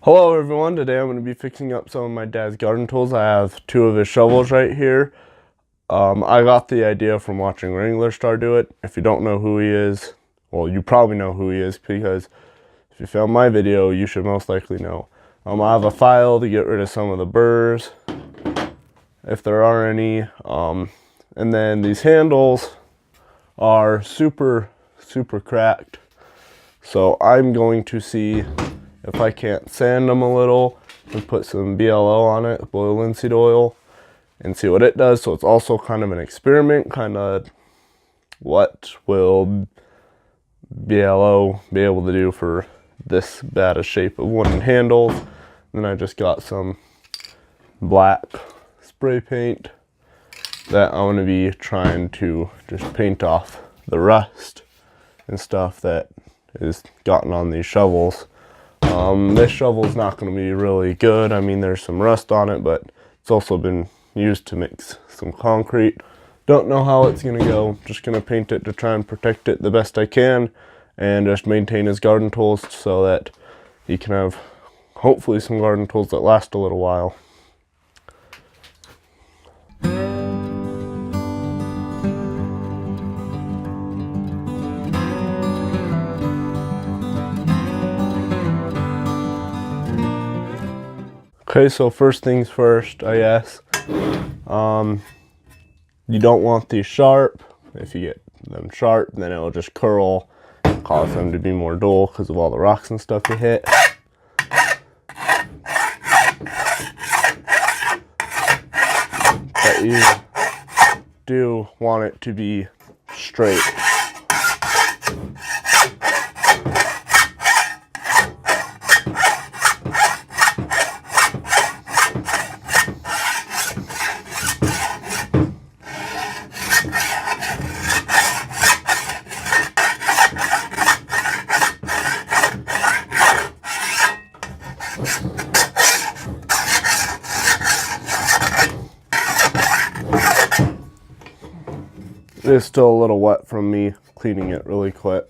Hello everyone, today I'm going to be fixing up some of my dad's garden tools. I have two of his shovels right here. I got the idea from watching Wranglerstar do it. If you don't know who he is, well, you probably know who he is because if you found my video, you should most likely know. I have a file to get rid of some of the burrs, if there are any. And then these handles are super cracked. So I'm going to see if I can't sand them a little and put some BLO on it, boiled linseed oil, and see what it does. So it's also kind of an experiment, kind of what will BLO be able to do for this bad a shape of wooden handles. Then I just got some black spray paint that I'm going to be trying to just paint off the rust and stuff that is gotten on these shovels. This shovel is not going to be really good. I mean, there's some rust on it, but it's also been used to mix some concrete. Don't know how it's going to go. Just going to paint it to try and protect it the best I can and just maintain his garden tools so that he can have hopefully some garden tools that last a little while. Okay, so first things first, I guess. You don't want these sharp. If you get them sharp, then it'll just curl and cause them to be more dull because of all the rocks and stuff you hit. But you do want it to be straight. It is still a little wet from me cleaning it really quick.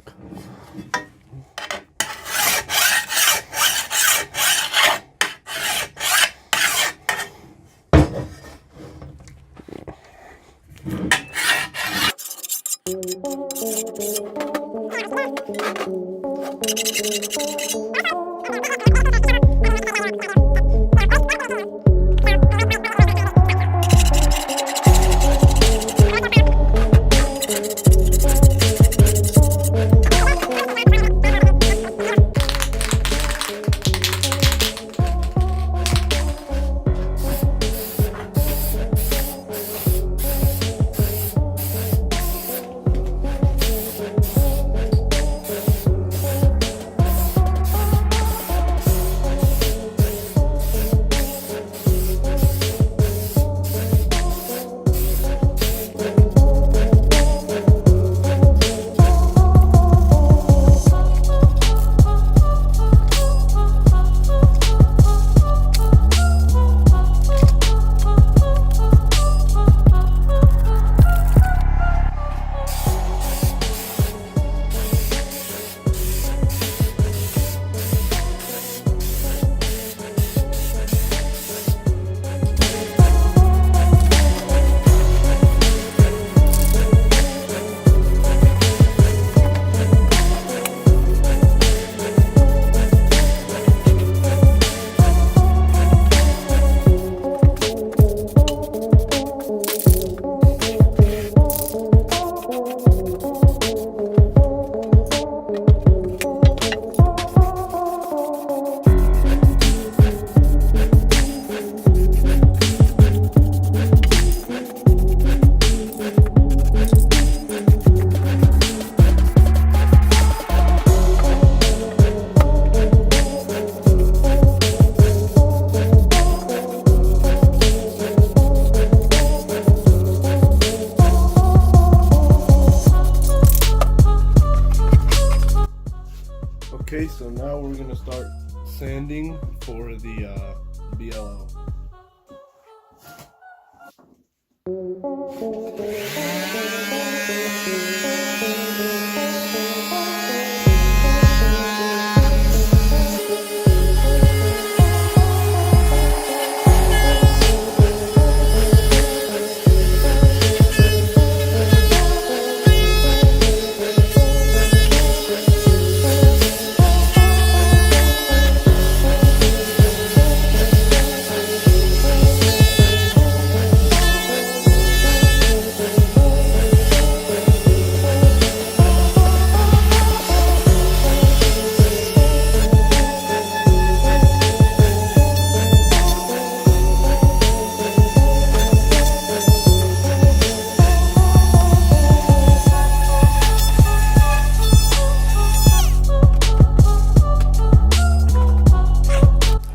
Okay, so now we're going to start sanding for the BLO.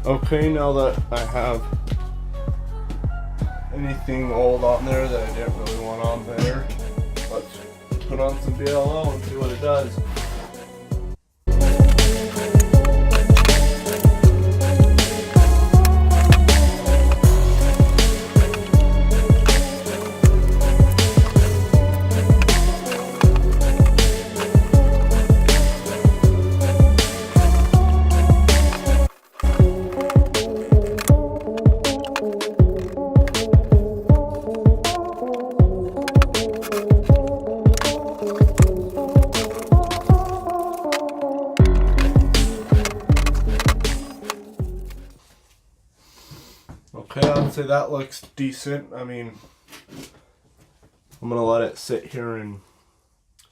Okay, now that I have anything old on there that I didn't really want on there, let's put on some BLO and see what it does. Okay, I'd say that looks decent. I mean, I'm gonna let it sit here and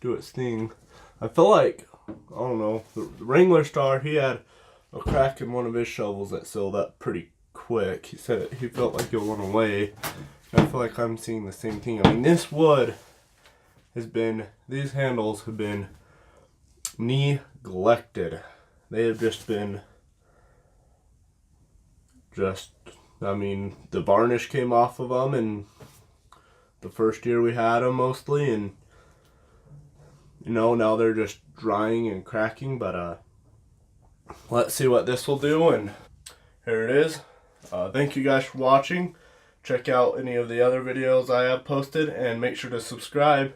do its thing. I feel like, I don't know, the Wranglerstar, he had a crack in one of his shovels that sealed up pretty quick. He said he felt like it went away. I feel like I'm seeing the same thing. I mean, this wood has been, these handles have been neglected. They have just been, I mean, the varnish came off of them and the first year we had them mostly, and you know, now they're just drying and cracking, but let's see what this will do. And here it is. Thank you guys for watching. Check out any of the other videos I have posted and make sure to subscribe